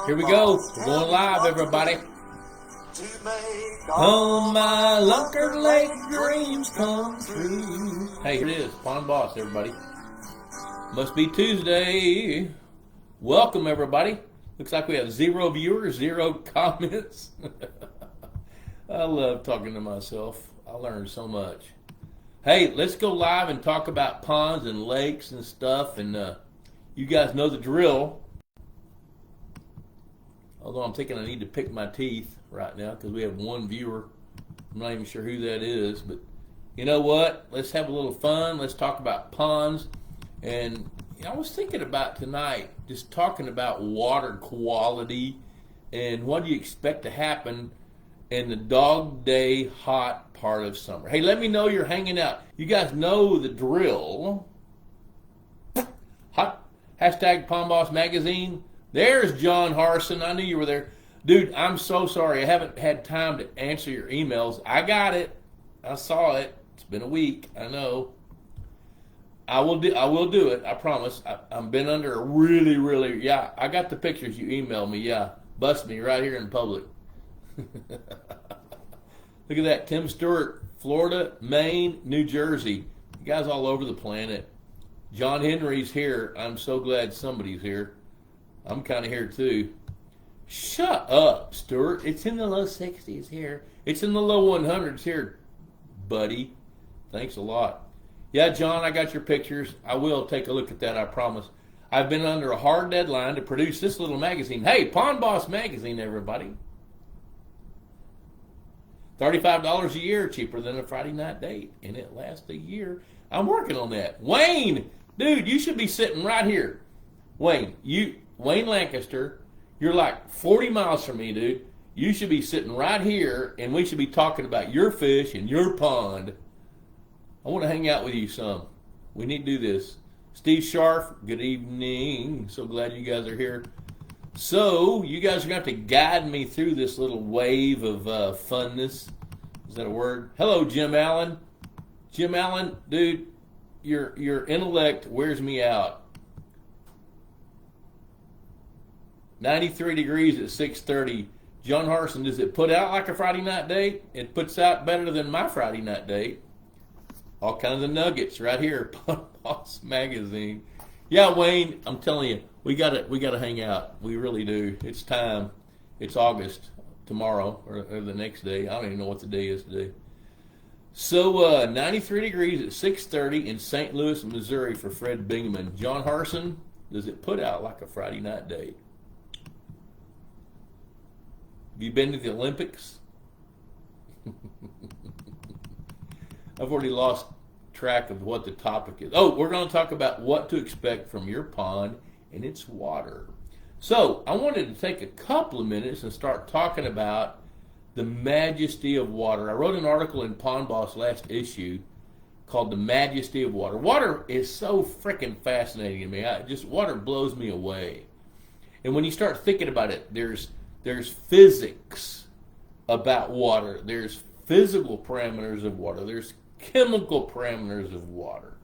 Here we go. We're going live, everybody. On my Lunker Lake dreams come true. Hey, here it is. Pond Boss, everybody. Must be Tuesday. Welcome, everybody. Looks like we have 0 viewers, 0 comments. I love talking to myself. I learned so much. Hey, let's go live and talk about ponds and lakes and stuff. And you guys know the drill. Although I'm thinking I need to pick my teeth right now because we have 1 viewer. I'm not even sure who that is. But you know what? Let's have a little fun. Let's talk about ponds. And I was thinking about tonight, just talking about water quality and what do you expect to happen in the dog day hot part of summer. Hey, let me know you're hanging out. You guys know the drill. Hot hashtag Pond Boss Magazine. There's John Harson. I knew you were there. Dude, I'm so sorry. I haven't had time to answer your emails. I got it. I saw it. It's been a week. I know. I will do it. I promise. I've been under a really, yeah, I got the pictures you emailed me. Yeah, bust me right here in public. Look at that. Tim Stewart, Florida, Maine, New Jersey. You guys all over the planet. John Henry's here. I'm so glad somebody's here. I'm kind of here too. Shut up, Stewart. It's in the low 60s here. It's in the low 100s here, buddy. Thanks a lot. Yeah, John, I got your pictures. I will take a look at that, I promise. I've been under a hard deadline to produce this little magazine. Hey, Pond Boss Magazine, everybody. $35 a year, cheaper than a Friday night date, and it lasts a year. I'm working on that. Wayne, dude, you should be sitting right here. Wayne Lancaster, you're like 40 miles from me, dude. You should be sitting right here, and we should be talking about your fish and your pond. I want to hang out with you some. We need to do this. Steve Scharf, good evening. So glad you guys are here. So, you guys are going to have to guide me through this little wave of funness. Is that a word? Hello, Jim Allen. Jim Allen, dude, your intellect wears me out. 93 degrees at 6:30. John Harson, does it put out like a Friday night date? It puts out better than my Friday night date. All kinds of nuggets right here, Pond Boss Magazine. Yeah, Wayne, I'm telling you, we gotta hang out. We really do. It's time. It's August tomorrow or the next day. I don't even know what the day is today. So 93 degrees at 6:30 in St. Louis, Missouri for Fred Bingaman. John Harson, does it put out like a Friday night date? Have you been to the Olympics? I've already lost track of what the topic is. Oh, we're going to talk about what to expect from your pond and its water. So, I wanted to take a couple of minutes and start talking about the majesty of water. I wrote an article in Pond Boss last issue called The Majesty of Water. Water is so freaking fascinating to me. Water blows me away. And when you start thinking about it, there's physics about water. There's physical parameters of water. There's chemical parameters of water.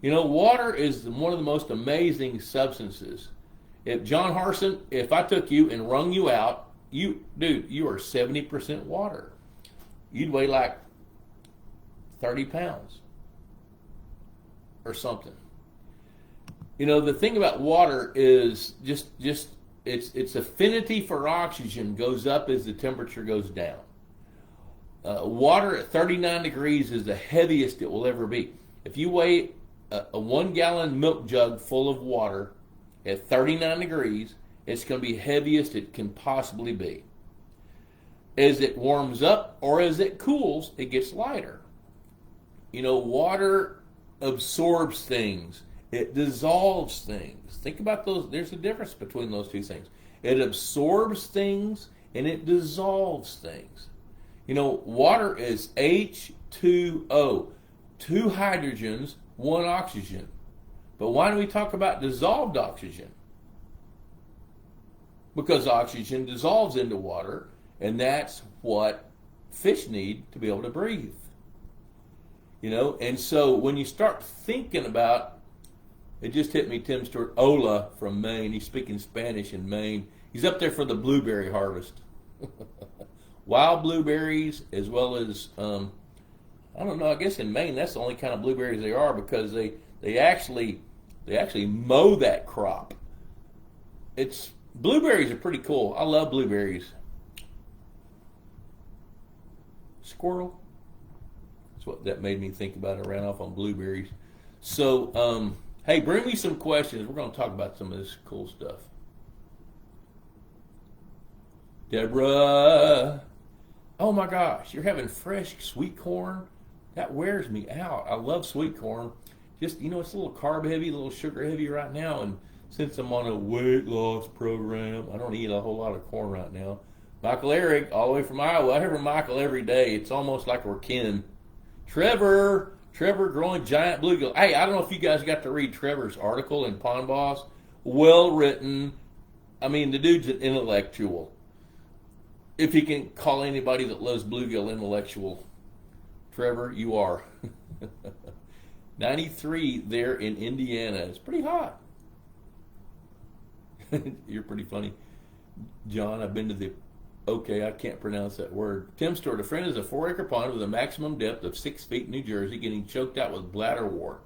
You know, water is one of the most amazing substances. If John Harson, if I took you and wrung you out, you are 70% water. You'd weigh like 30 pounds or something. You know, the thing about water is just its affinity for oxygen goes up as the temperature goes down. Water at 39 degrees is the heaviest it will ever be. If you weigh a 1 gallon milk jug full of water at 39 degrees, it's going to be heaviest it can possibly be. As it warms up or as it cools, it gets lighter. You know, water absorbs things. It dissolves things. Think about those. There's a difference between those two things. It absorbs things and it dissolves things. You know, water is H2O. 2 hydrogens, 1 oxygen. But why do we talk about dissolved oxygen? Because oxygen dissolves into water, and that's what fish need to be able to breathe. You know, and so when you start thinking about It just hit me, Tim Stewart. Ola from Maine. He's speaking Spanish in Maine. He's up there for the blueberry harvest. Wild blueberries, as well as, I don't know, I guess in Maine that's the only kind of blueberries they are, because they actually mow that crop. Blueberries are pretty cool. I love blueberries. Squirrel. That's what that made me think about. I ran off on blueberries. So, hey, bring me some questions. We're going to talk about some of this cool stuff. Deborah. Oh my gosh, you're having fresh sweet corn? That wears me out. I love sweet corn. Just, it's a little carb heavy, a little sugar heavy right now. And since I'm on a weight loss program, I don't eat a whole lot of corn right now. Michael Eric, all the way from Iowa. I hear from Michael every day. It's almost like we're kin. Trevor growing giant bluegill. Hey, I don't know if you guys got to read Trevor's article in Pond Boss. Well written. I mean, the dude's an intellectual. If he can call anybody that loves bluegill intellectual. Trevor, you are. 93 there in Indiana. It's pretty hot. You're pretty funny. John, I've been to the... Okay, I can't pronounce that word. Tim Stewart, a friend is a 4-acre pond with a maximum depth of 6 feet in New Jersey, getting choked out with bladderwort.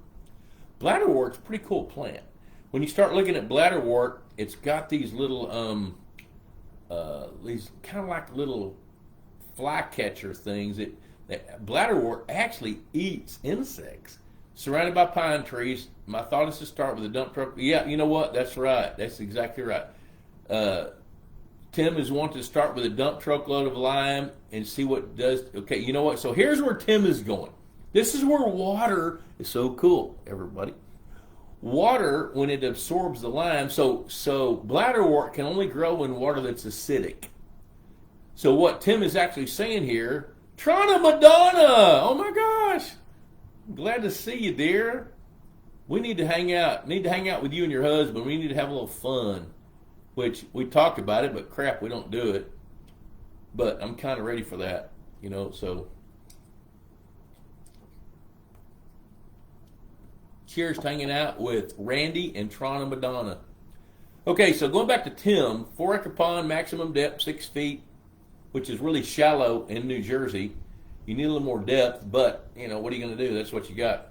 Bladderwort's a pretty cool plant. When you start looking at bladderwort, it's got these little... these kind of like little flycatcher things. Bladderwort actually eats insects. Surrounded by pine trees. My thought is to start with a dump truck. Yeah, you know what? That's right. That's exactly right. Tim is wanting to start with a dump truckload of lime and see what it does. Okay, you know what? So here's where Tim is going. This is where water is so cool, everybody. Water, when it absorbs the lime, so bladderwort can only grow in water that's acidic. So what Tim is actually saying here, Trana Madonna! Oh my gosh! I'm glad to see you, dear. We need to hang out. Need to hang out with you and your husband. We need to have a little fun. Which we talked about it, but crap, we don't do it. But I'm kind of ready for that, so. Cheers to hanging out with Randy and Trana Madonna. Okay, so going back to Tim, 4-acre pond, maximum depth, 6 feet, which is really shallow in New Jersey. You need a little more depth, but, what are you going to do? That's what you got.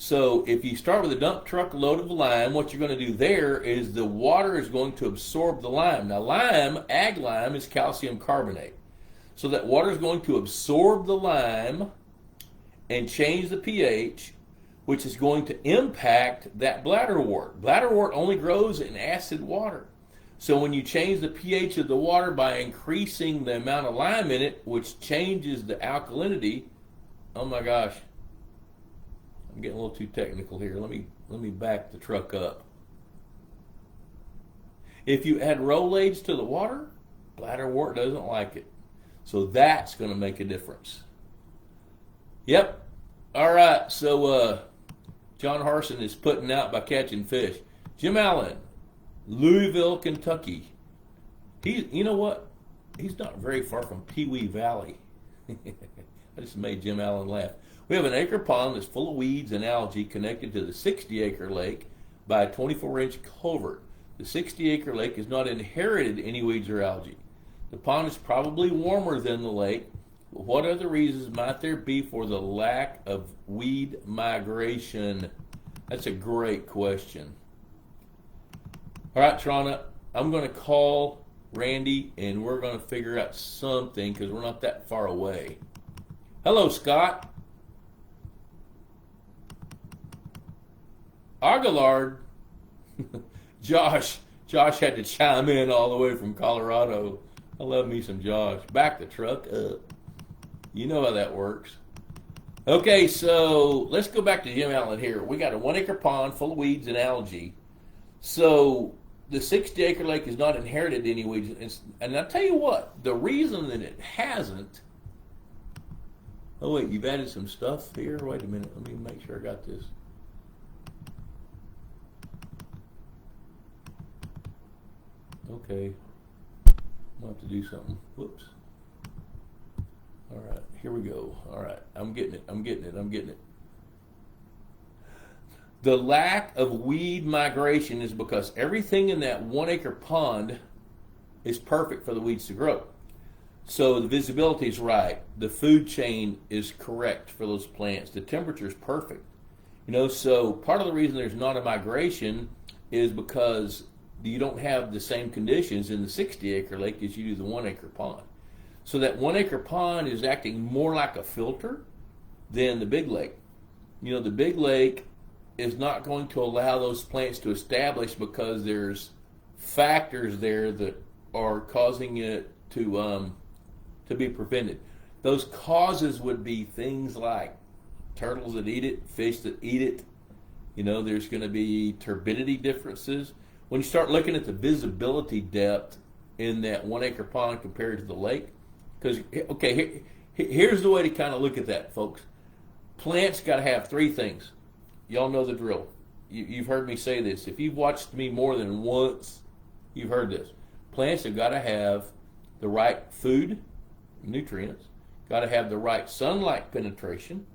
So if you start with a dump truck load of lime, what you're going to do there is the water is going to absorb the lime. Now ag lime is calcium carbonate. So that water is going to absorb the lime and change the pH, which is going to impact that bladderwort. Bladderwort only grows in acid water. So when you change the pH of the water by increasing the amount of lime in it, which changes the alkalinity, oh my gosh, I'm getting a little too technical here. Let me back the truck up. If you add Rolaids to the water, bladderwort doesn't like it. So that's going to make a difference. Yep. All right. So John Harson is putting out by catching fish. Jim Allen, Louisville, Kentucky. You know what? He's not very far from Pee Wee Valley. I just made Jim Allen laugh. We have an acre pond that's full of weeds and algae connected to the 60-acre lake by a 24-inch culvert. The 60-acre lake has not inherited any weeds or algae. The pond is probably warmer than the lake, but what other reasons might there be for the lack of weed migration? That's a great question. All right, Trana, I'm going to call Randy, and we're going to figure out something because we're not that far away. Hello, Scott. Aguilard. Josh had to chime in all the way from Colorado. I love me some Josh. Back the truck up. You know how that works. Okay, so let's go back to Jim Allen here. We got a 1-acre pond full of weeds and algae. So the 60-acre lake has not inherited any weeds. And I'll tell you what, the reason that it hasn't... Oh, wait, you've added some stuff here? Wait a minute. Let me make sure I got this. Okay. I'll have to do something. Whoops. All right, here we go. All right, I'm getting it. The lack of weed migration is because everything in that 1 acre pond is perfect for the weeds to grow. So the visibility is right. The food chain is correct for those plants. The temperature is perfect. So part of the reason there's not a migration is because you don't have the same conditions in the 60-acre lake as you do the 1 acre pond. So that 1 acre pond is acting more like a filter than the big lake. The big lake is not going to allow those plants to establish because there's factors there that are causing it to be prevented. Those causes would be things like turtles that eat it, fish that eat it. There's going to be turbidity differences. When you start looking at the visibility depth in that 1 acre pond compared to the lake, because, okay, here's the way to kind of look at that, folks. Plants got to have three things. Y'all know the drill. You've heard me say this. If you've watched me more than once, you've heard this. Plants have got to have the right food, nutrients, got to have the right sunlight penetration,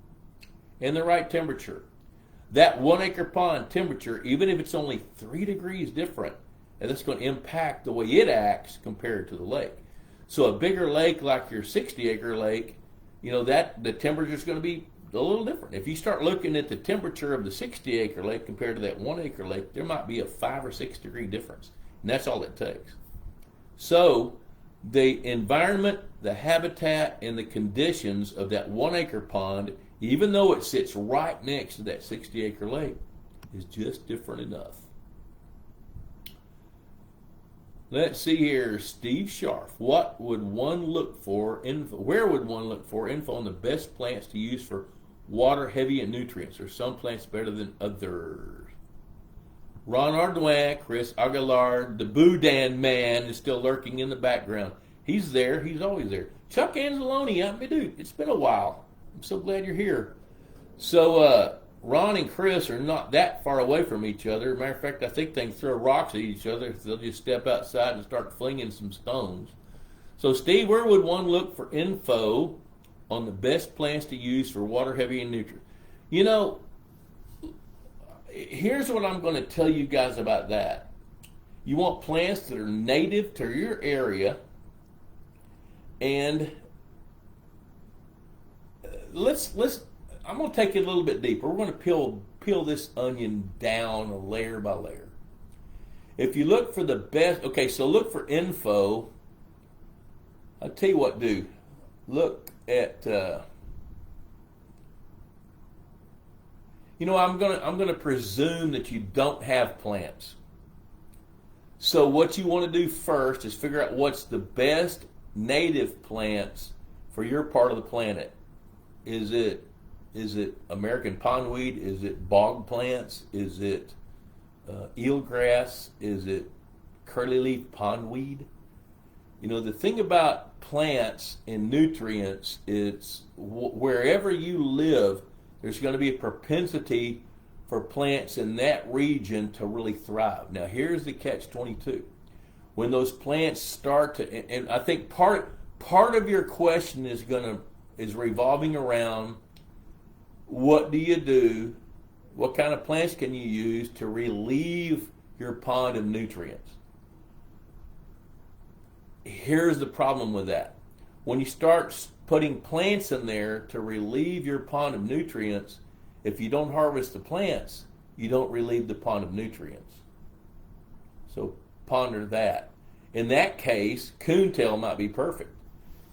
and the right temperature. That 1 acre pond temperature, even if it's only 3 degrees different, and that's going to impact the way it acts compared to the lake. So a bigger lake like your 60-acre lake, that the temperature is going to be a little different. If you start looking at the temperature of the 60-acre lake compared to that 1 acre lake, there might be a 5 or 6 degree difference, and that's all it takes. So the environment, the habitat, and the conditions of that 1 acre pond, even though it sits right next to that 60-acre lake, is just different enough. Let's see here, Steve Scharf. What would one look for info? Where would one look for info on the best plants to use for water heavy in nutrients? Are some plants better than others? Ron Ardoin, Chris Aguilar, the Boudin man is still lurking in the background. He's there. He's always there. Chuck Anzalone, dude, it's been a while. I'm so glad you're here. So Ron and Chris are not that far away from each other. Matter of fact, I think they can throw rocks at each other. They'll just step outside and start flinging some stones. So Steve, where would one look for info on the best plants to use for water heavy and nutrients? Here's what I'm going to tell you guys about that. You want plants that are native to your area, and I'm going to take it a little bit deeper. We're going to peel this onion down layer by layer. If you look for the best, so look for info. I'll tell you what, do. Look at I'm gonna presume that you don't have plants. So what you want to do first is figure out what's the best native plants for your part of the planet. Is it American pondweed? Is it bog plants? Is it eelgrass? Is it curly leaf pondweed? The thing about plants and nutrients is wherever you live, there's going to be a propensity for plants in that region to really thrive. Now, here's the catch-22. When those plants start to, and I think part of your question is revolving around what do you do, what kind of plants can you use to relieve your pond of nutrients? Here's the problem with that. When you start putting plants in there to relieve your pond of nutrients, if you don't harvest the plants, you don't relieve the pond of nutrients. So ponder that. In that case, coontail might be perfect.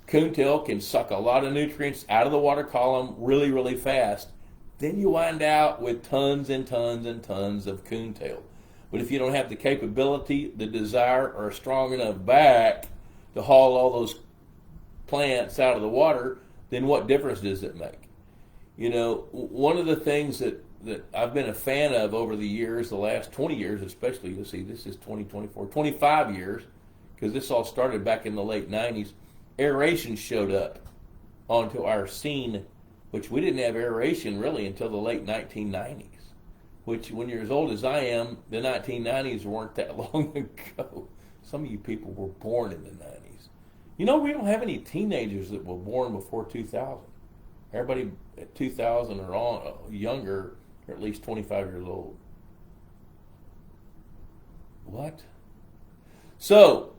Coontail can suck a lot of nutrients out of the water column really, really fast. Then you wind out with tons and tons and tons of coontail. But if you don't have the capability, the desire, or a strong enough back to haul all those plants out of the water, then what difference does it make? One of the things that I've been a fan of over the years, the last 20 years especially, this is 2024, 25 years, because this all started back in the late 90s, aeration showed up onto our scene, which we didn't have aeration really until the late 1990s, which when you're as old as I am, the 1990s weren't that long ago. Some of you people were born in the 90s. We don't have any teenagers that were born before 2000. Everybody at 2000 or on younger, or at least 25 years old. What? So,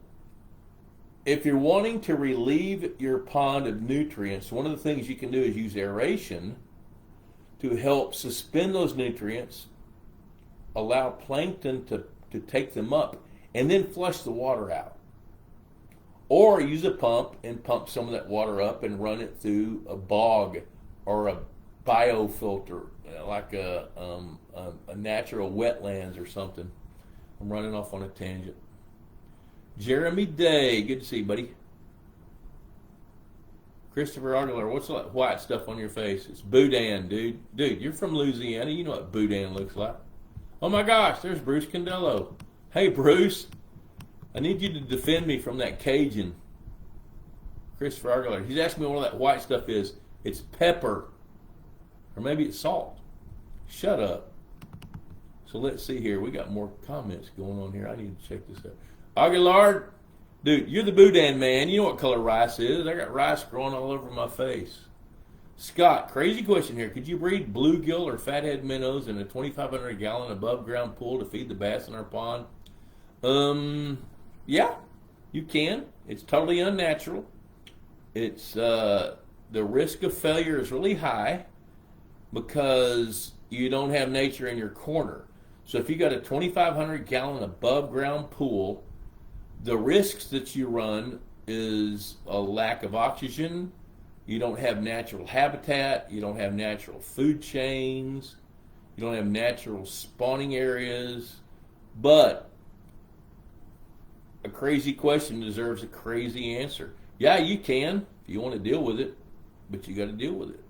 if you're wanting to relieve your pond of nutrients, one of the things you can do is use aeration to help suspend those nutrients, allow plankton to take them up, and then flush the water out. Or use a pump and pump some of that water up and run it through a bog or a biofilter, like a natural wetlands or something. I'm running off on a tangent. Jeremy Day, good to see you, buddy. Christopher Aguilar, what's that white stuff on your face? It's boudin, dude. Dude, you're from Louisiana. You know what boudin looks like. Oh my gosh, there's Bruce Condello. Hey, Bruce. I need you to defend me from that Cajun. Christopher Aguilar. He's asking me what that white stuff is. It's pepper. Or maybe it's salt. Shut up. So let's see here. We got more comments going on here. I need to check this out. Aguilar, dude, you're the boudin man. You know what color rice is. I got rice growing all over my face. Scott, crazy question here. Could you breed bluegill or fathead minnows in a 2,500 gallon above ground pool to feed the bass in our pond? Yeah, you can. It's totally unnatural. It's the risk of failure is really high because you don't have nature in your corner. So if you got a 2,500 gallon above ground pool, the risks that you run is a lack of oxygen. You don't have natural habitat. You don't have natural food chains. You don't have natural spawning areas. But a crazy question deserves a crazy answer. Yeah, you can if you want to deal with it, but you got to deal with it.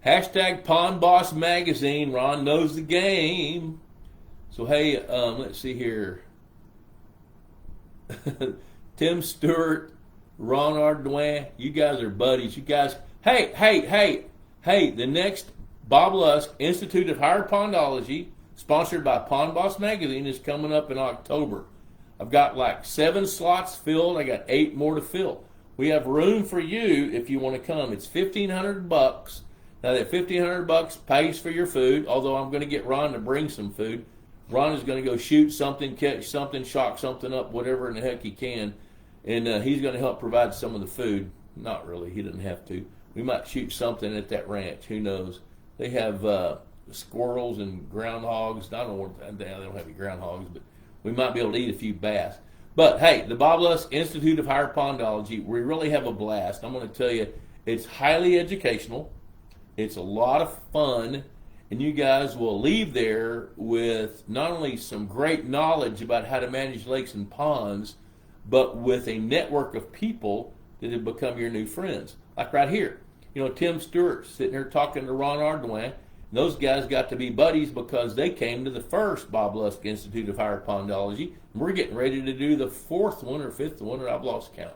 Hashtag Pond Boss Magazine. Ron knows the game. So hey, let's see here. Tim Stewart, Ron Ardoin, you guys are buddies. You guys, hey, the next Bob Lusk Institute of Higher Pondology, sponsored by Pond Boss Magazine, is coming up in October. I've got like 7 slots filled. I got 8 more to fill. We have room for you if you want to come. It's $1,500. Now that $1,500 pays for your food, although I'm going to get Ron to bring some food. Ron is going to go shoot something, catch something, shock something up, whatever in the heck he can, and he's going to help provide some of the food. Not really. He doesn't have to. We might shoot something at that ranch. Who knows? They have squirrels and groundhogs. I don't know. They don't have any groundhogs, but we might be able to eat a few bass. But hey, the Bob Lusk Institute of Higher Pondology, we really have a blast. I'm going to tell you, it's highly educational. It's a lot of fun. And you guys will leave there with not only some great knowledge about how to manage lakes and ponds, but with a network of people that have become your new friends. Like right here. You know, Tim Stewart sitting here talking to Ron Ardoin. Those guys got to be buddies because they came to the first Bob Lusk Institute of Higher Pondology. And we're getting ready to do the 4th one or 5th one, or I've lost count.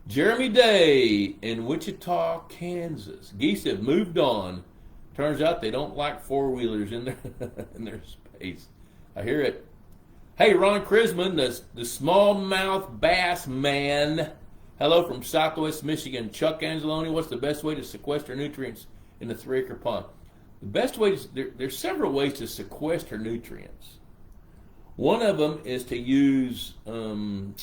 Jeremy Day in Wichita, Kansas. Geese have moved on. Turns out they don't like 4-wheelers in their space. I hear it. Hey, Ron Krisman, the smallmouth bass man. Hello from Southwest Michigan. Chuck Angeloni, what's the best way to sequester nutrients in a 3-acre pond? The best way there's several ways to sequester nutrients. One of them is to use alum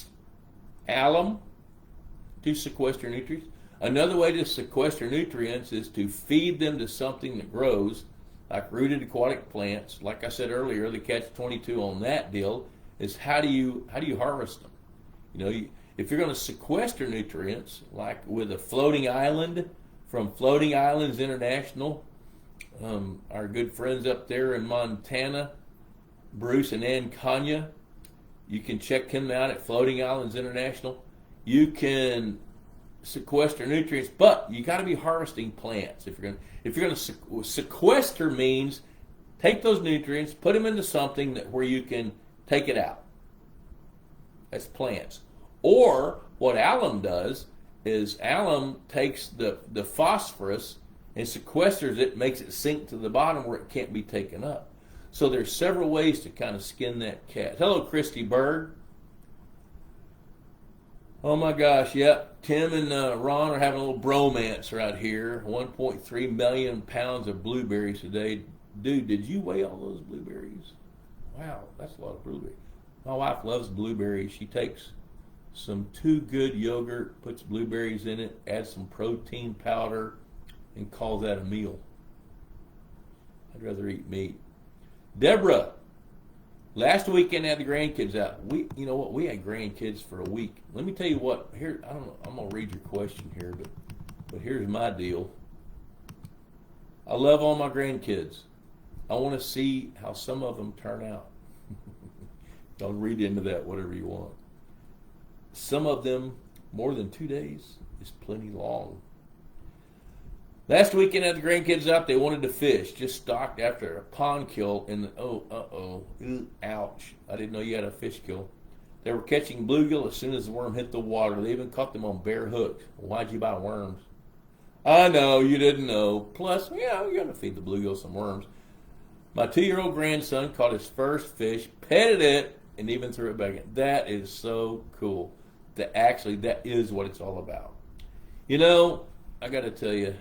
to sequester nutrients. Another way to sequester nutrients is to feed them to something that grows, like rooted aquatic plants. Like I said earlier, the catch-22 on that deal is how do you harvest them? You know, if you're going to sequester nutrients, like with a floating island from Floating Islands International, our good friends up there in Montana, Bruce and Ann Kanya, you can check him out at Floating Islands International. You can sequester nutrients, but you got to be harvesting plants. If you're going to sequester, means take those nutrients, put them into something where you can take it out. That's plants. Or what alum does is alum takes the phosphorus and sequesters it, makes it sink to the bottom where it can't be taken up. So there's several ways to kind of skin that cat. Hello, Christy Bird. Oh my gosh, yep. Tim and Ron are having a little bromance right here. 1.3 million pounds of blueberries today. Dude, did you weigh all those blueberries? Wow, that's a lot of blueberries. My wife loves blueberries. She takes some Too Good yogurt, puts blueberries in it, adds some protein powder, and calls that a meal. I'd rather eat meat. Deborah, last weekend I had the grandkids out. You know what? We had grandkids for a week. Let me tell you what. Here, I don't know. I'm gonna read your question here, but here's my deal. I love all my grandkids. I want to see how some of them turn out. Don't read into that whatever you want. Some of them, more than 2 days is plenty long. Last weekend I had the grandkids out. They wanted to fish. Just stocked after a pond kill in the ouch! I didn't know you had a fish kill. They were catching bluegill as soon as the worm hit the water. They even caught them on bare hooks. Why'd you buy worms? I know you didn't know. Plus, yeah, you got to feed the bluegill some worms. My 2-year-old grandson caught his first fish, petted it, and even threw it back in. That is so cool. That is what it's all about. You know, I got to tell you,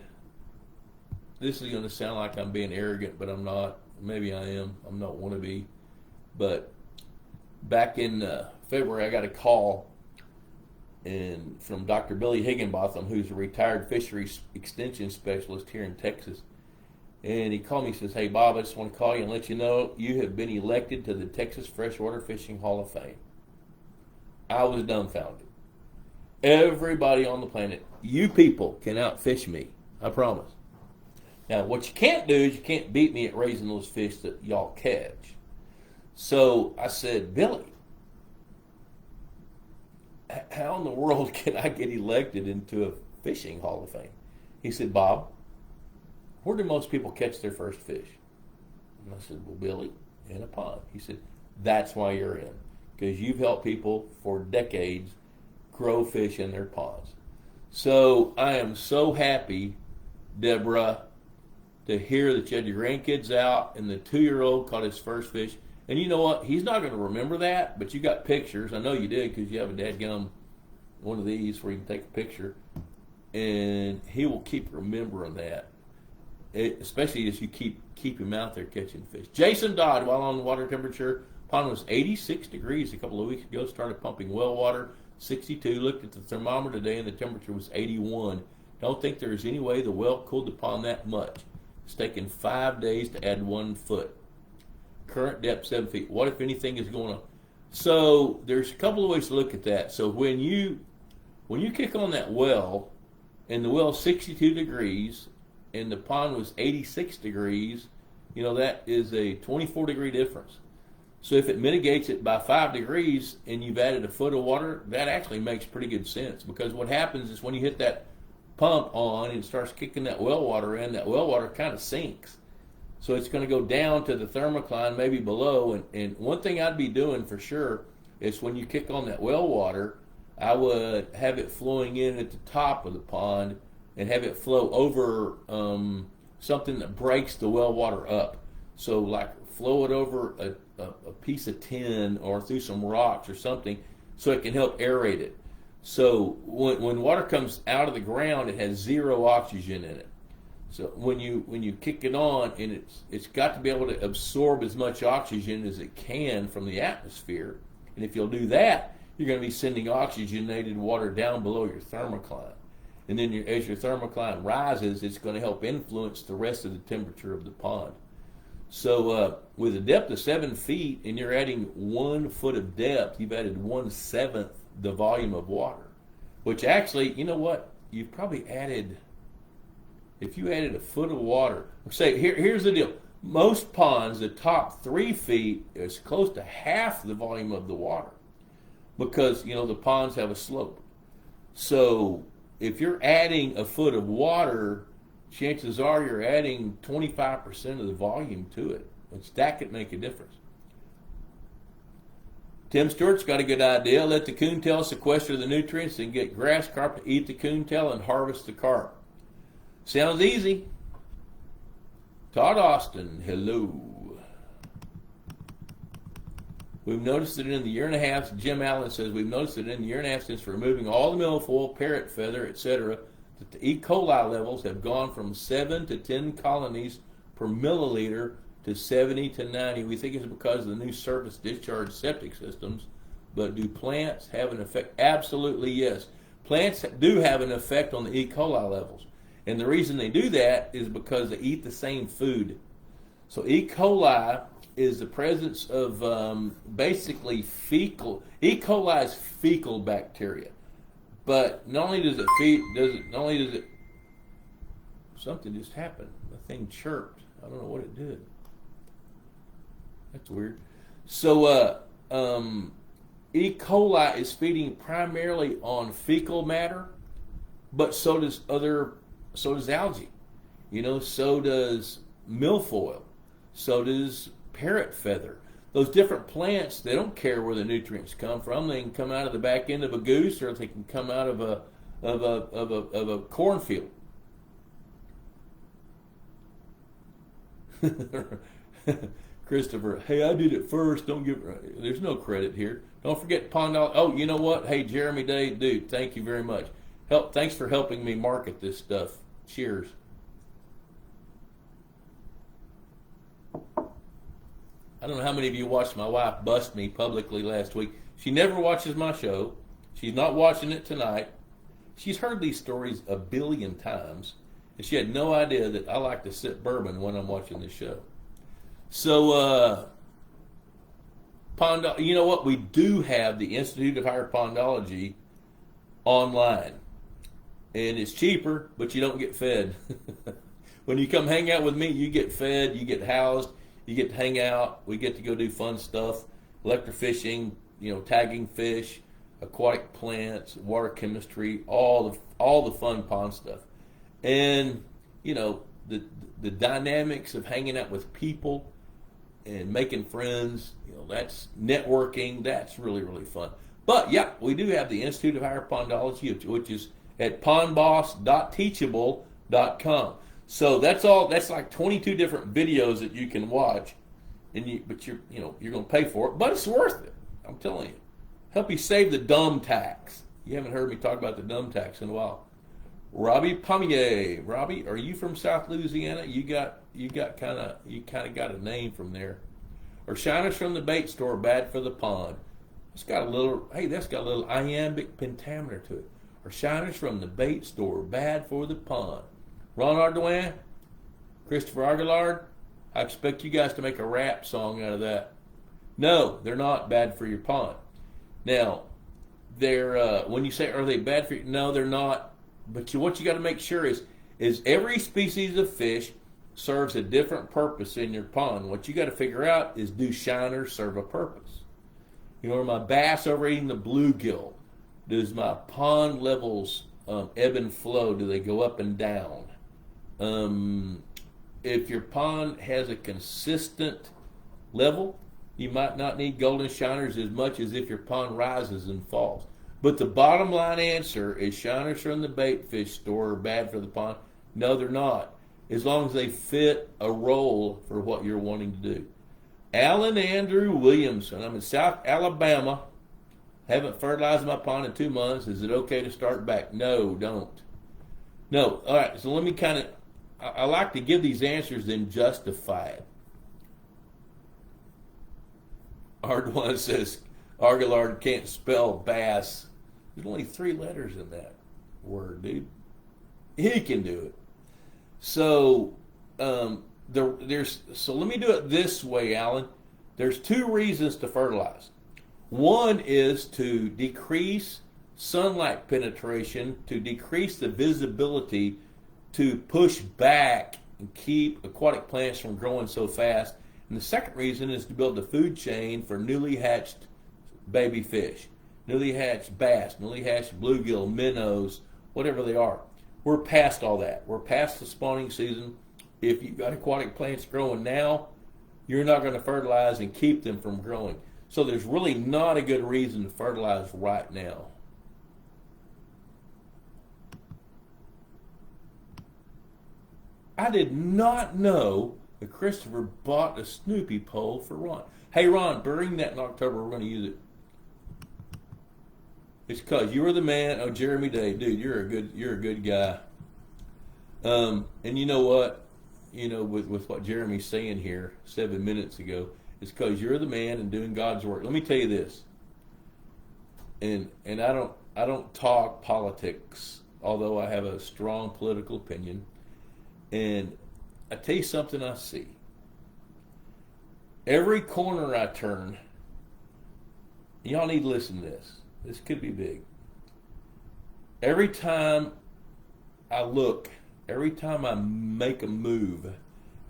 this is going to sound like I'm being arrogant, but I'm not. Maybe I am. I'm not want to be. But back in February, I got a call from Dr. Billy Higginbotham, who's a retired fisheries extension specialist here in Texas. And he called me and says, "Hey, Bob, I just want to call you and let you know you have been elected to the Texas Freshwater Fishing Hall of Fame." I was dumbfounded. Everybody on the planet, you people can outfish me. I promise. Now, what you can't do is you can't beat me at raising those fish that y'all catch. So I said, "Billy, how in the world can I get elected into a fishing hall of fame?" He said, "Bob, where do most people catch their first fish?" And I said, "Well, Billy, in a pond." He said, "That's why you're in, because you've helped people for decades grow fish in their ponds." So I am so happy, Deborah, to hear that you had your grandkids out and the 2-year-old caught his first fish. And you know what? He's not going to remember that, but you got pictures. I know you did because you have a dadgum one of these where you can take a picture. And he will keep remembering that, especially as you keep him out there catching fish. Jason Dodd, while on the water temperature, pond was 86 degrees a couple of weeks ago, started pumping well water, 62. Looked at the thermometer today and the temperature was 81. Don't think there's any way the well cooled the pond that much. It's taken 5 days to add 1 foot. Current depth 7 feet. What if anything is going on? So there's a couple of ways to look at that. So when you kick on that well and the well's 62 degrees and the pond was 86 degrees, you know, that is a 24 degree difference. So if it mitigates it by 5 degrees and you've added a foot of water, that actually makes pretty good sense, because what happens is when you hit that pump on and starts kicking that well water in, that well water kind of sinks. So it's going to go down to the thermocline, maybe below. And one thing I'd be doing for sure is when you kick on that well water, I would have it flowing in at the top of the pond and have it flow over something that breaks the well water up. So like flow it over a piece of tin or through some rocks or something so it can help aerate it. So when water comes out of the ground, it has 0 oxygen in it. So when you kick it on, and it's got to be able to absorb as much oxygen as it can from the atmosphere. And if you'll do that, you're going to be sending oxygenated water down below your thermocline. And then as your thermocline rises, it's going to help influence the rest of the temperature of the pond. So with a depth of 7 feet, and you're adding 1 foot of depth, you've added 1/7 the volume of water. Which actually, you know what? You've probably added, if you added a foot of water, say here's the deal. Most ponds, the top 3 feet is close to half the volume of the water, because you know the ponds have a slope. So if you're adding a foot of water, chances are you're adding 25% of the volume to it, which that could make a difference. Tim Stewart's got a good idea. Let the coontail sequester the nutrients and get grass carp to eat the coontail and harvest the carp. Sounds easy. Todd Austin, hello. We've noticed it in the year and a half. Jim Allen says we've noticed it in the year and a half since removing all the milfoil, parrot feather, etc. that the E. coli levels have gone from 7 to 10 colonies per milliliter to 70 to 90. We think it's because of the new surface discharge septic systems. But do plants have an effect? Absolutely yes. Plants do have an effect on the E. coli levels. And the reason they do that is because they eat the same food. So E. coli is the presence of basically fecal. E. coli is fecal bacteria. But not only does it something just happened. The thing chirped. I don't know what it did. That's weird. So E. coli is feeding primarily on fecal matter, but so does algae. So does milfoil. So does parrot feather. Those different plants, they don't care where the nutrients come from. They can come out of the back end of a goose, or they can come out of a cornfield. Christopher, hey, I did it first. Don't give. There's no credit here. Don't forget pond. Oh, you know what? Hey, Jeremy Day, dude, thank you very much. Thanks for helping me market this stuff. Cheers. I don't know how many of you watched my wife bust me publicly last week. She never watches my show. She's not watching it tonight. She's heard these stories a billion times, and she had no idea that I like to sip bourbon when I'm watching this show. So, you know what? We do have the Institute of Higher Pondology online, and it's cheaper, but you don't get fed. When you come hang out with me, you get fed, you get housed, you get to hang out. We get to go do fun stuff, electrofishing, tagging fish, aquatic plants, water chemistry, all the fun pond stuff, and the dynamics of hanging out with people and making friends. That's networking. That's really, really fun. But yeah, we do have the Institute of Higher Pondology, which is at pondboss.teachable.com. So that's all. That's like 22 different videos that you can watch, but you're going to pay for it, but it's worth it. I'm telling you, help you save the dumb tax. You haven't heard me talk about the dumb tax in a while. Robbie Pommier. Robbie, are you from South Louisiana? You kind of got a name from there. Or shiners from the bait store, bad for the pond. That's got a little iambic pentameter to it. Or shiners from the bait store, bad for the pond. Ron Ardoin, Christopher Aguilard, I expect you guys to make a rap song out of that. No, they're not bad for your pond. Now, they're when you say, are they bad for you? No, they're not. But what you got to make sure is every species of fish serves a different purpose in your pond. What you got to figure out is, do shiners serve a purpose? Are my bass overeating the bluegill? Does my pond levels ebb and flow? Do they go up and down? If your pond has a consistent level, you might not need golden shiners as much as if your pond rises and falls. But the bottom line answer is, shiners from the bait fish store are bad for the pond. No, they're not, as long as they fit a role for what you're wanting to do. Alan Andrew Williamson, I'm in South Alabama. Haven't fertilized my pond in 2 months. Is it okay to start back? No, don't. No. All right, so let me I like to give these answers, then justify it. Ardoin says, Argillard can't spell bass. There's only 3 letters in that word, dude. He can do it. So, so let me do it this way, Alan. There's 2 reasons to fertilize. One is to decrease sunlight penetration, to decrease the visibility, to push back and keep aquatic plants from growing so fast. And the second reason is to build the food chain for newly hatched baby fish, newly hatched bass, newly hatched bluegill, minnows, whatever they are. We're past all that. We're past the spawning season. If you've got aquatic plants growing now, you're not going to fertilize and keep them from growing. So there's really not a good reason to fertilize right now. I did not know that Christopher bought a Snoopy pole for Ron. Hey, Ron, bring that in October. We're going to use it. It's because you were the man. Oh, Jeremy Day, dude, you're a good guy. And you know what? You know, with what Jeremy's saying here 7 minutes ago, it's because you're the man and doing God's work. Let me tell you this. And I don't talk politics, although I have a strong political opinion. And I tell you something I see. Every corner I turn, y'all need to listen to this. This could be big. Every time I look, every time I make a move,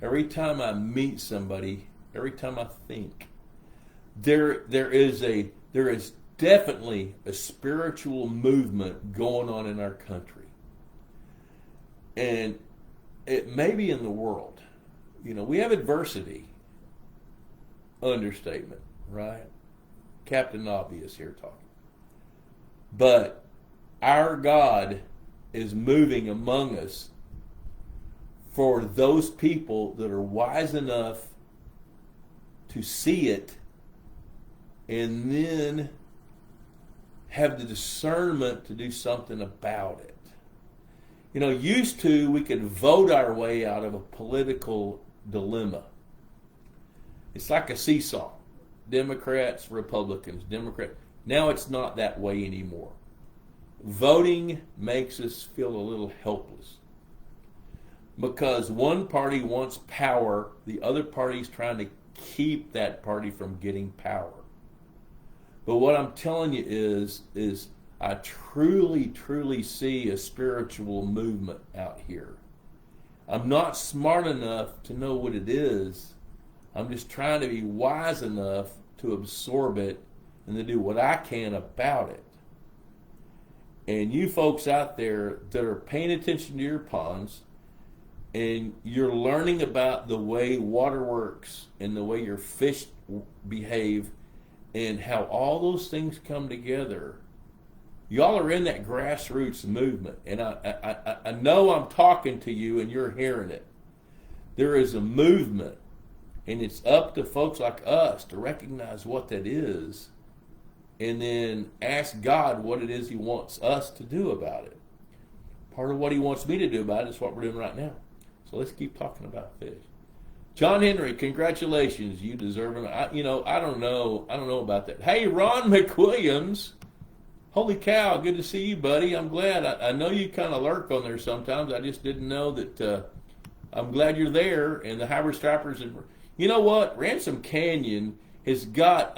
every time I meet somebody, every time I think, there is definitely a spiritual movement going on in our country. And it may be in the world. You know, we have adversity. Understatement, right? Captain Obvious here talking. But our God is moving among us for those people that are wise enough to see it and then have the discernment to do something about it. You know, used to we could vote our way out of a political dilemma. It's like a seesaw. Democrats, Republicans, Democrats. Now it's not that way anymore. Voting makes us feel a little helpless because one party wants power, the other party's trying to keep that party from getting power. But what I'm telling you is I truly see a spiritual movement out here. I'm not smart enough to know what it is. I'm just trying to be wise enough to absorb it and to do what I can about it. And you folks out there that are paying attention to your ponds and you're learning about the way water works and the way your fish behave and how all those things come together, y'all are in that grassroots movement. And I know I'm talking to you and you're hearing it. There is a movement. And it's up to folks like us to recognize what that is and then ask God what it is he wants us to do about it. Part of what he wants me to do about it is what we're doing right now. So let's keep talking about fish. John Henry, congratulations. You deserve it. I don't know about that. Hey, Ron McWilliams. Holy cow, good to see you, buddy. I'm glad. I know you kind of lurk on there sometimes. I just didn't know that. I'm glad you're there. And the hybrid strappers and... You know what? Ransom Canyon has got,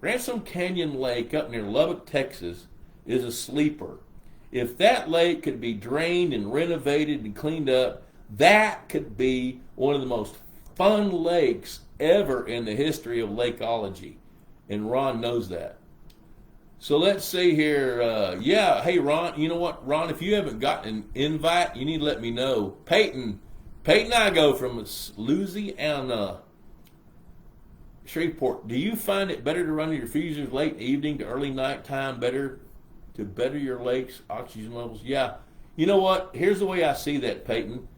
Ransom Canyon Lake up near Lubbock, Texas is a sleeper. If that lake could be drained and renovated and cleaned up, that could be one of the most fun lakes ever in the history of lakeology. And Ron knows that. So let's see here. Hey, Ron, you know what? Ron, if you haven't gotten an invite, you need to let me know. Peyton I go from Louisiana, Shreveport. Do you find it better to run your diffusers late evening to early nighttime to better your lake's oxygen levels? Yeah. You know what? Here's the way I see that, Peyton.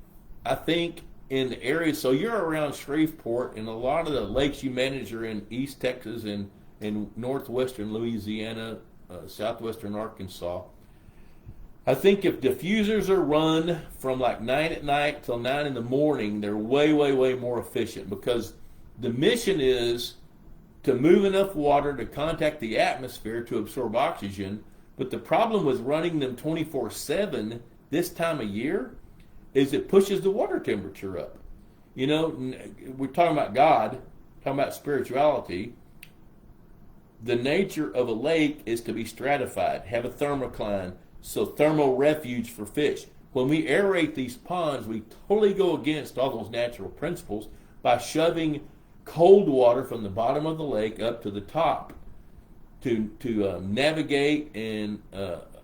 I think in the area, so you're around Shreveport, and a lot of the lakes you manage are in East Texas and in northwestern Louisiana, southwestern Arkansas. I think if diffusers are run from like 9 at night till 9 in the morning, they're way more efficient because the mission is to move enough water to contact the atmosphere to absorb oxygen. But the problem with running them 24/7 this time of year is it pushes the water temperature up. You know, we're talking about God, talking about spirituality. The nature of a lake is to be stratified, have a thermocline, so thermal refuge for fish. When we aerate these ponds, we totally go against all those natural principles by shoving cold water from the bottom of the lake up to the top to navigate and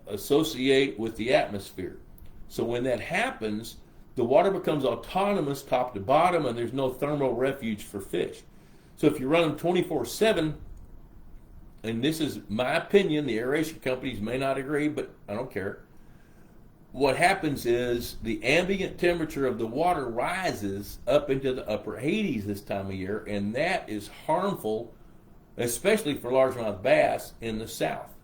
associate with the atmosphere. So when that happens, the water becomes autonomous top to bottom and there's no thermal refuge for fish. So if you run them 24/7, and this is my opinion, the aeration companies may not agree, but I don't care. what happens is the ambient temperature of the water rises up into the upper 80s this time of year, and that is harmful, especially for largemouth bass in the south.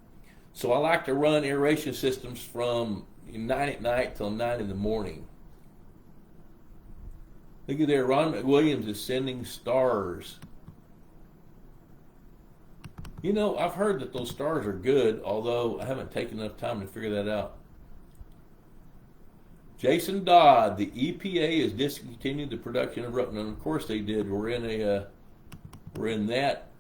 So I like to run aeration systems from 9 at night till 9 in the morning. Look at there, Ron McWilliams is sending stars. You know, I've heard that those stars are good, although I haven't taken enough time to figure that out. Jason Dodd, the EPA has discontinued the production of rotten, and of course they did. We're in that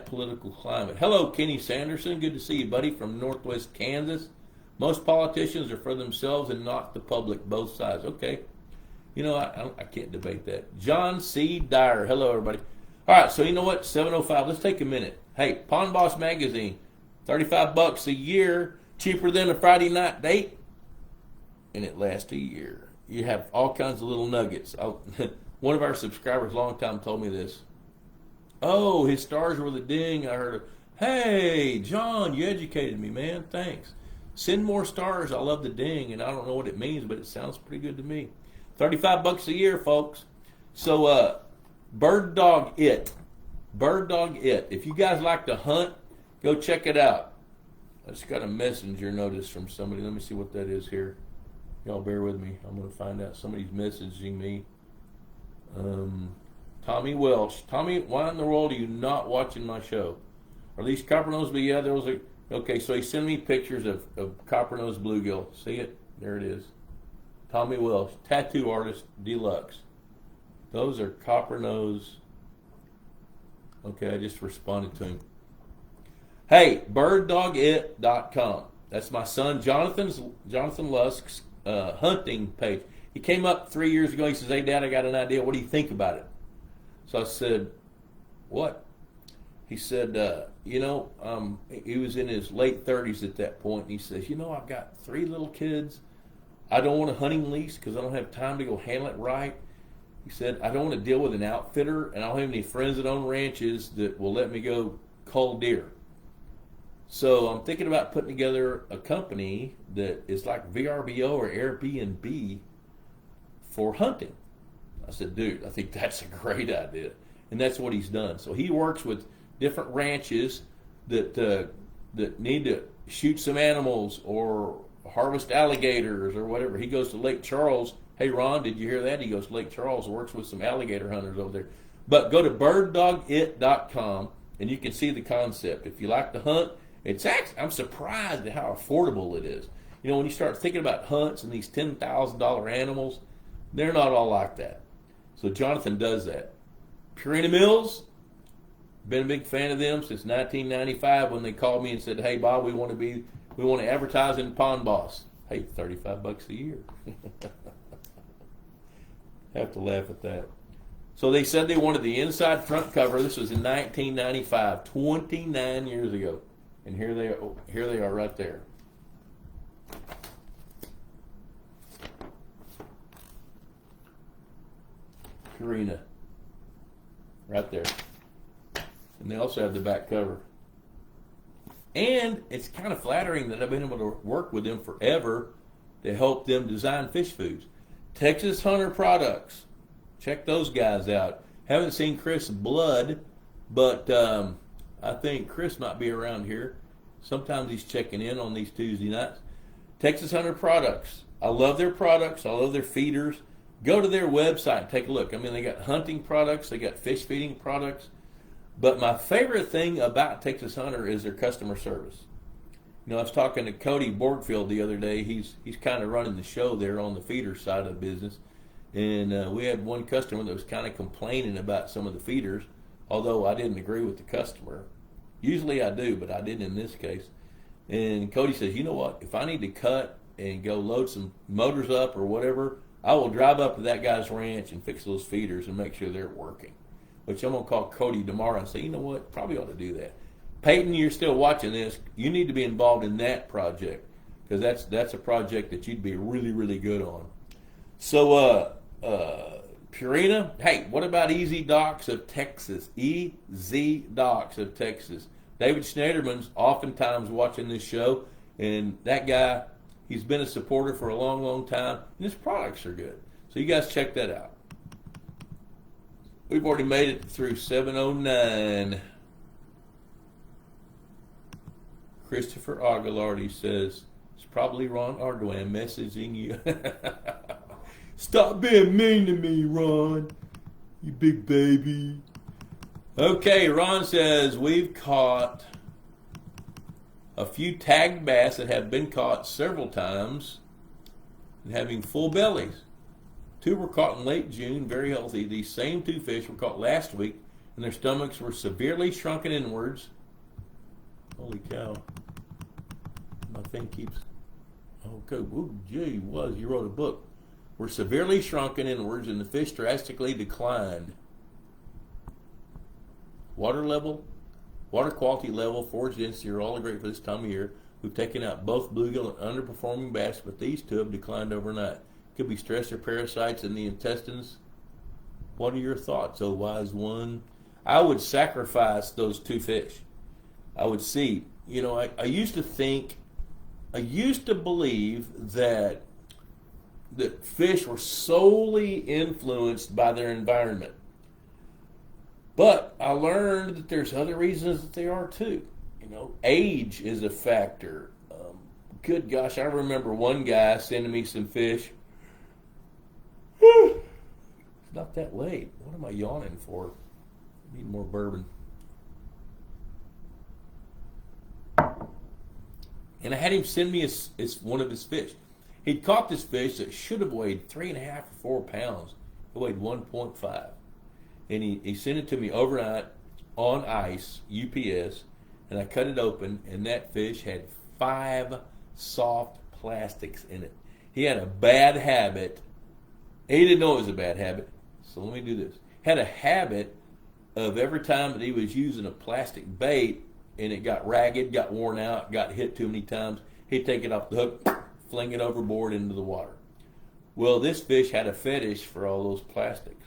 political climate. Hello, Kenny Sanderson. Good to see you, buddy, from Northwest Kansas. Most politicians are for themselves and not the public, both sides. Okay. You know, I can't debate that. John C. Dyer. Hello, everybody. All right, so you know what? 7:05. Let's take a minute. Hey, Pond Boss Magazine, $35 a year, cheaper than a Friday night date, and it lasts a year. You have all kinds of little nuggets. One of our subscribers a long time told me this. Oh, his stars were the ding. I heard, hey, John, you educated me, man. Thanks. Send more stars. I love the ding, and I don't know what it means, but it sounds pretty good to me. $35 a year, folks. So, Bird Dog It. If you guys like to hunt, go check it out. I just got a messenger notice from somebody. Let me see what that is here. Y'all bear with me. I'm going to find out. Somebody's messaging me. Tommy Welsh. Tommy, why in the world are you not watching my show? Are these copper-nosed bluegill? Yeah, those are. Okay, so he sent me pictures of copper-nosed bluegill. See it? There it is. Tommy Welsh, tattoo artist deluxe. Those are copper-nosed. Okay, I just responded to him. Hey, birddogit.com. That's my son Jonathan Lusk's hunting page. He came up 3 years ago. He says, hey, Dad, I got an idea. What do you think about it? So I said, what? He said, he was in his late 30s at that point. And he says, I've got 3 little kids. I don't want a hunting lease because I don't have time to go handle it right. He said, I don't want to deal with an outfitter, and I don't have any friends that own ranches that will let me go cull deer. So I'm thinking about putting together a company that is like VRBO or Airbnb for hunting. I said, dude, I think that's a great idea. And that's what he's done. So he works with different ranches that need to shoot some animals or harvest alligators or whatever. He goes to Lake Charles. Hey, Ron, did you hear that? He goes to Lake Charles, works with some alligator hunters over there. But go to birddogit.com, and you can see the concept. If you like to hunt, I'm surprised at how affordable it is. When you start thinking about hunts and these $10,000 animals, they're not all like that. So Jonathan does that. Purina Mills, been a big fan of them since 1995 when they called me and said, hey, Bob, we want to advertise in Pond Boss. Hey, $35 a year. Have to laugh at that. So they said they wanted the inside front cover. This was in 1995, 29 years ago. And here they are right there. Purina. Right there. And they also have the back cover. And it's kind of flattering that I've been able to work with them forever to help them design fish foods. Texas Hunter Products. Check those guys out. Haven't seen Chris Blood, but I think Chris might be around here. Sometimes he's checking in on these Tuesday nights. Texas Hunter Products. I love their products. I love their feeders. Go to their website and take a look. I mean, they got hunting products. They got fish feeding products. But my favorite thing about Texas Hunter is their customer service. I was talking to Cody Borgfield the other day. He's kind of running the show there on the feeder side of the business. And we had one customer that was kind of complaining about some of the feeders, although I didn't agree with the customer. Usually I do, but I didn't in this case. And Cody says, you know what? If I need to cut and go load some motors up or whatever, I will drive up to that guy's ranch and fix those feeders and make sure they're working. Which I'm going to call Cody tomorrow and say, you know what? Probably ought to do that. Peyton, you're still watching this. You need to be involved in that project because that's a project that you'd be really, really good on. So, Purina, hey, what about Easy Docks of Texas? Easy Docks of Texas. David Schneiderman's oftentimes watching this show, and that guy, He's been a supporter for a long, long time, and his products are good. So you guys check that out. We've already made it through 7:09. Christopher Aguilardi says, it's probably Ron Ardoin messaging you. Stop being mean to me, Ron, you big baby. Okay, Ron says, we've caught a few tagged bass that have been caught several times and having full bellies. 2 were caught in late June, very healthy. These same 2 fish were caught last week, and their stomachs were severely shrunken inwards. Holy cow. My thing keeps... Okay, ooh, gee whiz, you wrote a book. Were severely shrunken inwards, and the fish drastically declined. Water level, water quality level, forage density are all great for this time of year. We've taken out both bluegill and underperforming bass, but these 2 have declined overnight. Could be stress or parasites in the intestines. What are your thoughts, oh wise one? I would sacrifice those 2 fish. I would see. You know, I used to believe that fish were solely influenced by their environment. But I learned that there's other reasons that they are too. You know, age is a factor. Good gosh, I remember one guy sending me some fish. It's not that late. What am I yawning for? I need more bourbon. And I had him send me one of his fish. He'd caught this fish that should have weighed 3.5 or 4 pounds. It weighed 1.5. And he sent it to me overnight on ice, UPS, and I cut it open, and that fish had 5 soft plastics in it. He had a bad habit. He didn't know it was a bad habit, so let me do this. Had a habit of every time that he was using a plastic bait and it got ragged, got worn out, got hit too many times, he'd take it off the hook, fling it overboard into the water. Well, this fish had a fetish for all those plastics.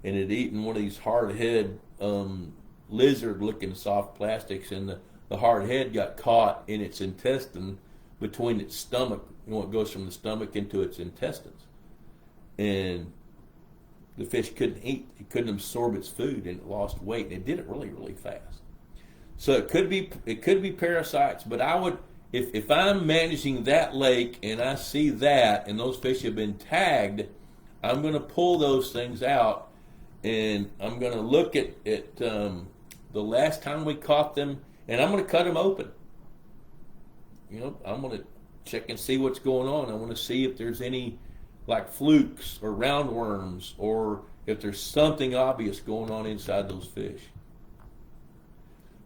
And it eaten one of these hard head lizard-looking soft plastics, and the hard head got caught in its intestine between its stomach. You know, it goes from the stomach into its intestines, and the fish couldn't eat. It couldn't absorb its food, and it lost weight. And it did it really, really fast. So it could be parasites, but I would, if I'm managing that lake and I see that, and those fish have been tagged, I'm going to pull those things out. And I'm going to look at the last time we caught them, and I'm going to cut them open. You know, I'm going to check and see what's going on. I want to see if there's any like flukes or roundworms, or if there's something obvious going on inside those fish.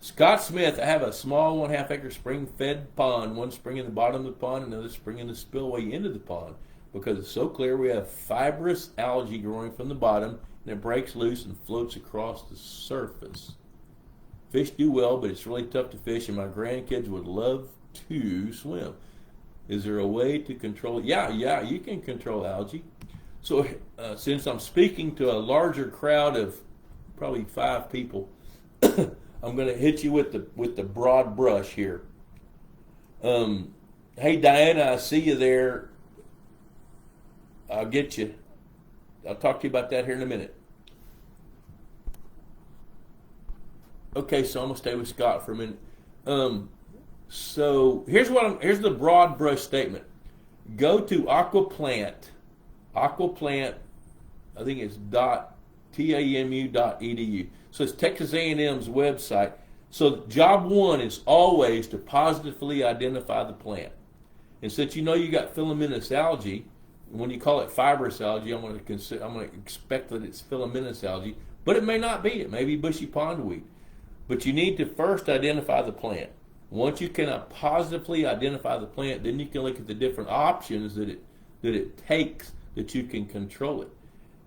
Scott Smith, I have a small 1/2 acre spring-fed pond, one spring in the bottom of the pond, another spring in the spillway into the pond. Because it's so clear, we have fibrous algae growing from the bottom, and it breaks loose and floats across the surface. Fish do well, but it's really tough to fish, and my grandkids would love to swim. Is there a way to control it? Yeah, you can control algae. So since I'm speaking to a larger crowd of probably 5 people, I'm going to hit you with the broad brush here. Hey, Diana, I see you there. I'll get you. I'll talk to you about that here in a minute. Okay, so I'm gonna stay with Scott for a minute. So here's the broad brush statement. Go to Aquaplant. Aquaplant, I think it's .tamu.edu. So it's Texas A&M's website. So job 1 is always to positively identify the plant. And since you know you got filamentous algae, when you call it fibrous algae, I'm going to expect that it's filamentous algae, but it may not be. It may be bushy pondweed. But you need to first identify the plant. Once you can positively identify the plant, then you can look at the different options that it takes that you can control it.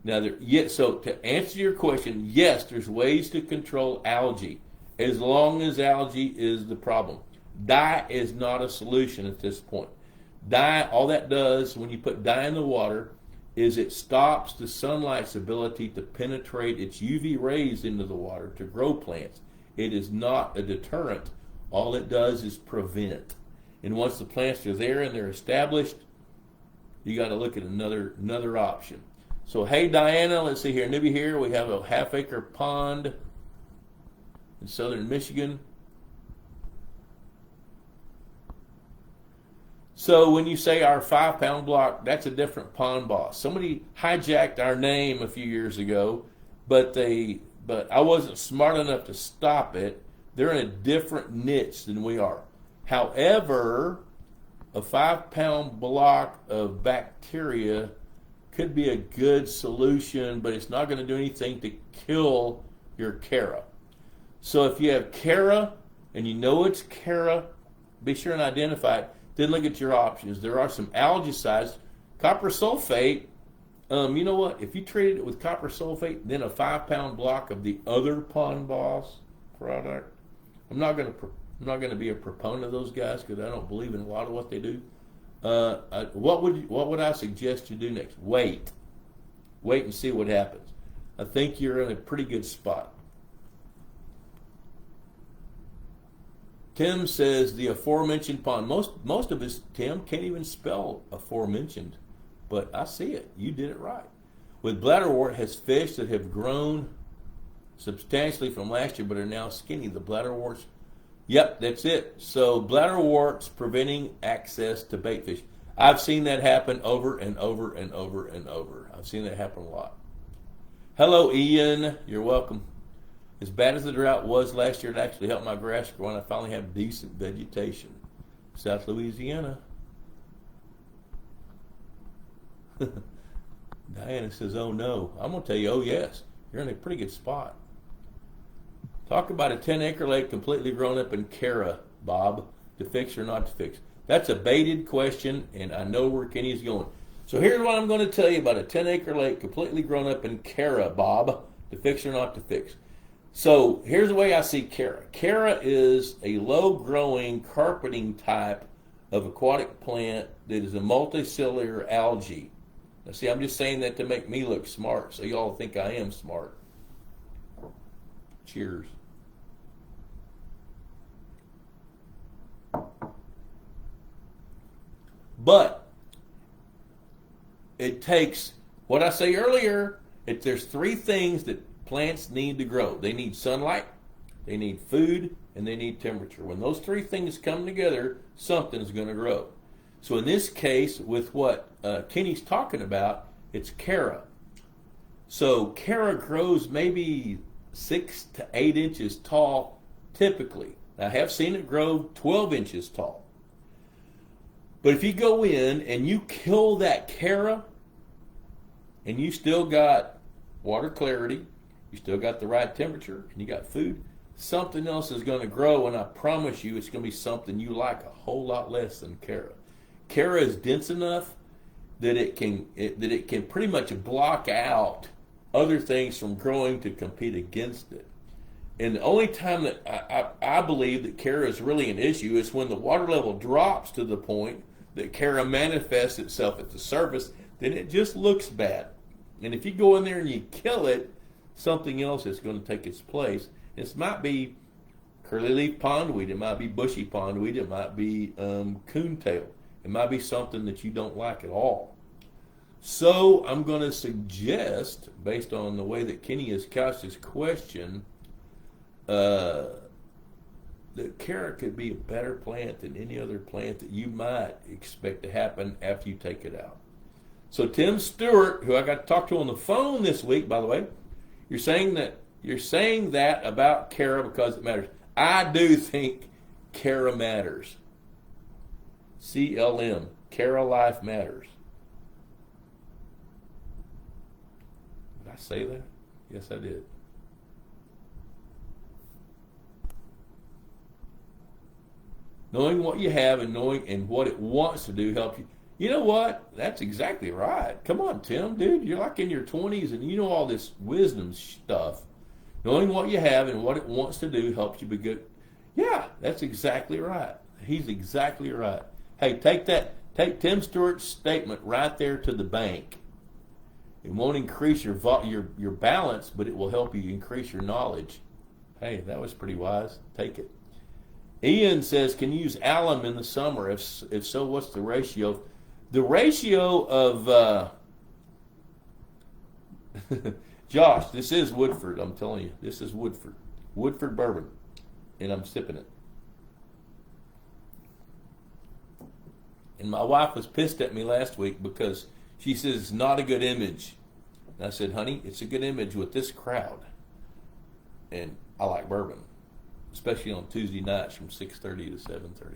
Now, so to answer your question, yes, there's ways to control algae, as long as algae is the problem. Dye is not a solution at this point. Dye, all that does when you put dye in the water is it stops the sunlight's ability to penetrate its UV rays into the water to grow plants. It is not a deterrent. All it does is prevent. And once the plants are there and they're established, you got to look at another option. So, hey, Diana, let's see here. Newbie here. We have a half-acre pond in southern Michigan. So when you say our 5-pound block, that's a different pond boss. Somebody hijacked our name a few years ago, but I wasn't smart enough to stop it. They're in a different niche than we are. However, a 5-pound block of bacteria could be a good solution, but it's not going to do anything to kill your Chara. So if you have Chara and you know it's Chara, be sure and identify it. Then look at your options. There are some algicides. Copper sulfate, you know what? If you treated it with copper sulfate, then a 5-pound block of the other pond boss product. I'm not going to be a proponent of those guys because I don't believe in a lot of what they do. What would I suggest you do next? Wait and see what happens. I think you're in a pretty good spot. Tim says the aforementioned pond. Most of us, Tim, can't even spell aforementioned, but I see it. You did it right. With bladderwort has fish that have grown substantially from last year but are now skinny. The bladderworts. Yep, that's it. So bladderworts preventing access to bait fish. I've seen that happen over and over and over and over. I've seen that happen a lot. Hello, Ian. You're welcome. As bad as the drought was last year, it actually helped my grass grow, and I finally have decent vegetation. South Louisiana. Diana says, oh no. I'm going to tell you, oh yes. You're in a pretty good spot. Talk about a 10-acre lake completely grown up in Chara, Bob. To fix or not to fix? That's a baited question, and I know where Kenny's going. So here's what I'm going to tell you about a 10-acre lake completely grown up in Chara, Bob. To fix or not to fix? So here's the way I see Chara. Chara is a low-growing carpeting type of aquatic plant that is a multicellular algae. Now see, I'm just saying that to make me look smart, so y'all think I am smart. Cheers. But it takes, what I say earlier, there's 3 things that plants need to grow. They need sunlight, they need food, and they need temperature. When those 3 things come together, something's going to grow. So in this case, with what Kenny's talking about, it's Chara. So Chara grows maybe 6 to 8 inches tall typically. I have seen it grow 12 inches tall. But if you go in and you kill that Chara and you still got water clarity, you still got the right temperature, and you got food, something else is going to grow, and I promise you it's going to be something you like a whole lot less than Chara. Chara is dense enough that it can pretty much block out other things from growing to compete against it. And the only time that I believe that Chara is really an issue is when the water level drops to the point that Chara manifests itself at the surface, then it just looks bad. And if you go in there and you kill it, something else is going to take its place. This might be curly leaf pondweed, it might be bushy pondweed, it might be coontail. It might be something that you don't like at all. So I'm going to suggest, based on the way that Kenny has couched his question, that Chara could be a better plant than any other plant that you might expect to happen after you take it out. So Tim Stewart, who I got to talk to on the phone this week, by the way, you're saying that about Chara because it matters. I do think Chara matters. CLM, Chara Life Matters. Did I say that? Yes, I did. Knowing what you have and knowing and what it wants to do helps you. You know what? That's exactly right. Come on, Tim, dude. You're like in your 20s and you know all this wisdom stuff. Knowing what you have and what it wants to do helps you be good. Yeah, that's exactly right. He's exactly right. Hey, take Tim Stewart's statement right there to the bank. It won't increase your balance, but it will help you increase your knowledge. Hey, that was pretty wise. Take it. Ian says, can you use alum in the summer? If so, what's the ratio? The ratio of Josh, this is Woodford. I'm telling you, this is Woodford bourbon, and I'm sipping it. And my wife was pissed at me last week because she says it's not a good image. And I said, honey, it's a good image with this crowd. And I like bourbon, especially on Tuesday nights from 6:30 to 7:30.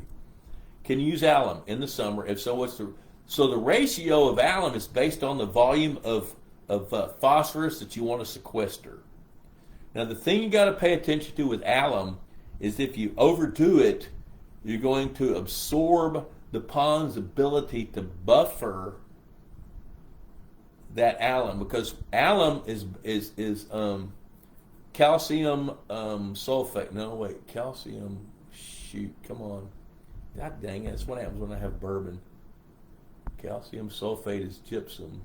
Can you use alum in the summer? If so, what's the... So the ratio of alum is based on the volume of phosphorus that you want to sequester. Now, the thing you got to pay attention to with alum is if you overdo it, you're going to absorb the pond's ability to buffer that alum, because alum is calcium sulfate. No, wait, calcium. Shoot, come on. God dang it! That's what happens when I have bourbon. Calcium sulfate is gypsum.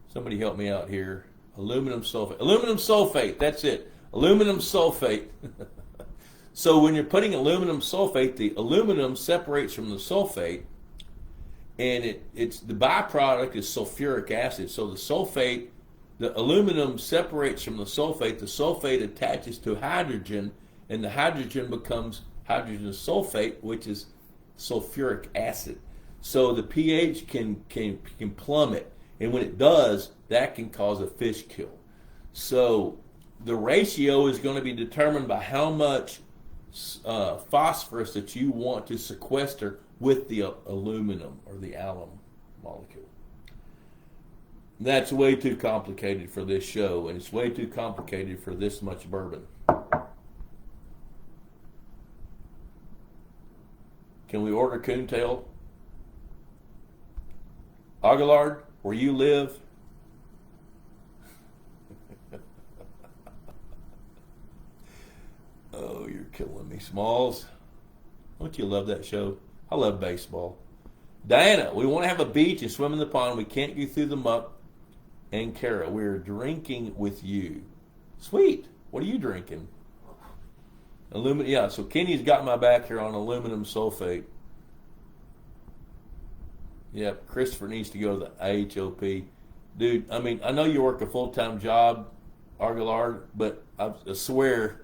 Somebody help me out here. Aluminum sulfate. Aluminum sulfate. That's it. Aluminum sulfate. So when you're putting aluminum sulfate, the aluminum separates from the sulfate, and it's the byproduct is sulfuric acid. So the aluminum separates from the sulfate attaches to hydrogen, and the hydrogen becomes hydrogen sulfate, which is sulfuric acid. So the pH can plummet, and when it does, that can cause a fish kill. So the ratio is going to be determined by how much phosphorus that you want to sequester with the aluminum or the alum molecule. That's way too complicated for this show, and it's way too complicated for this much bourbon. Can we order coontail? Aguilard, where you live? Oh, you're killing me, Smalls. Don't you love that show? I love baseball. Diana, we want to have a beach and swim in the pond. We can't go through the muck. And Chara, we're drinking with you. Sweet. What are you drinking? Aluminum. Yeah, so Kenny's got my back here on aluminum sulfate. Yep, Christopher needs to go to the IHOP. Dude, I mean, I know you work a full-time job, Argillard, but I swear,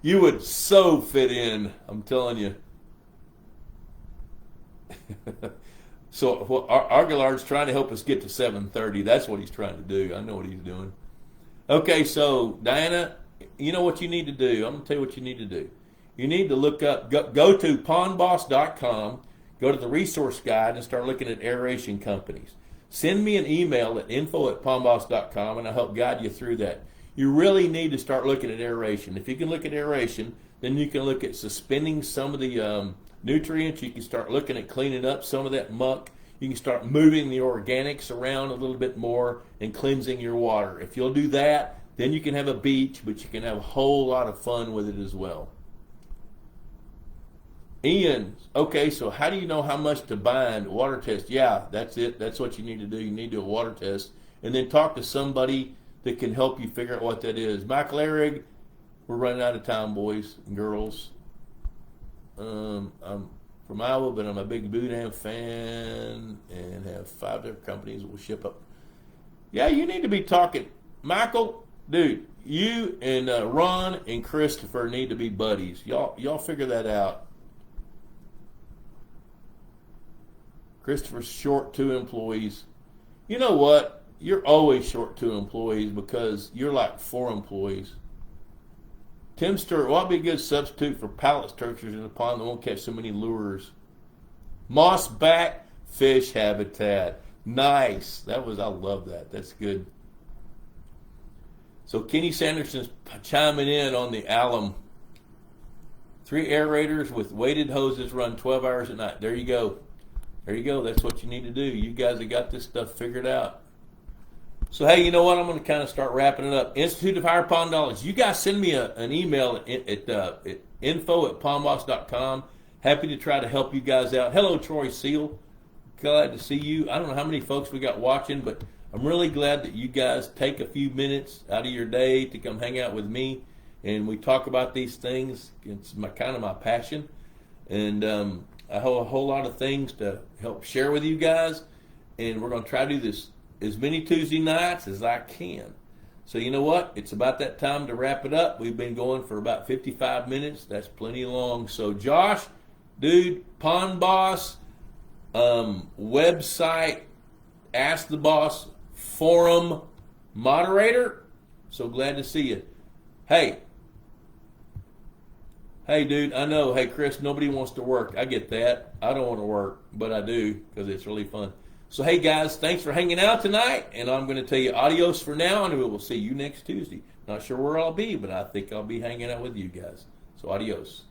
you would so fit in. I'm telling you. So Argillard's trying to help us get to 7:30. That's what he's trying to do. I know what he's doing. Okay, so Diana, you know what you need to do. I'm going to tell you what you need to do. You need to look up, go to pondboss.com, go to the resource guide, and start looking at aeration companies. Send me an email at info@pondboss.com, and I'll help guide you through that. You really need to start looking at aeration. If you can look at aeration, then you can look at suspending some of the nutrients. You can start looking at cleaning up some of that muck. You can start moving the organics around a little bit more and cleansing your water. If you'll do that, then you can have a beach, but you can have a whole lot of fun with it as well. Ian, okay, so how do you know how much to bind? Water test. Yeah, that's it. That's what you need to do. You need to do a water test. And then talk to somebody that can help you figure out what that is. Michael Ehrig, we're running out of time, boys and girls. I'm from Iowa, but I'm a big Boudin fan and have 5 different companies that will ship up. Yeah, you need to be talking. Michael, dude, you and Ron and Christopher need to be buddies. Y'all figure that out. Christopher's short 2 employees. You know what? You're always short 2 employees because you're like 4 employees. Tim Stewart, what'd be a good substitute for pallet structures in the pond that won't catch so many lures? Moss back fish habitat. Nice. I love that. That's good. So Kenny Sanderson's chiming in on the alum. 3 aerators with weighted hoses run 12 hours a night. There you go. There you go. That's what you need to do. You guys have got this stuff figured out. So, hey, you know what? I'm going to kind of start wrapping it up. Institute of Higher Pond Knowledge. You guys send me an email at info@pondboss.com. Happy to try to help you guys out. Hello, Troy Seal. Glad to see you. I don't know how many folks we got watching, but I'm really glad that you guys take a few minutes out of your day to come hang out with me. and we talk about these things. It's kind of my passion, and I have a whole lot of things to help share with you guys, and we're going to try to do this as many Tuesday nights as I can. So you know what? It's about that time to wrap it up. We've been going for about 55 minutes. That's plenty long. So Josh, dude, Pond Boss, website, Ask the Boss, forum moderator. So glad to see you. Hey, dude, I know. Hey, Chris, nobody wants to work. I get that. I don't want to work, but I do because it's really fun. So, hey, guys, thanks for hanging out tonight, and I'm going to tell you adios for now, and we will see you next Tuesday. Not sure where I'll be, but I think I'll be hanging out with you guys. So, adios.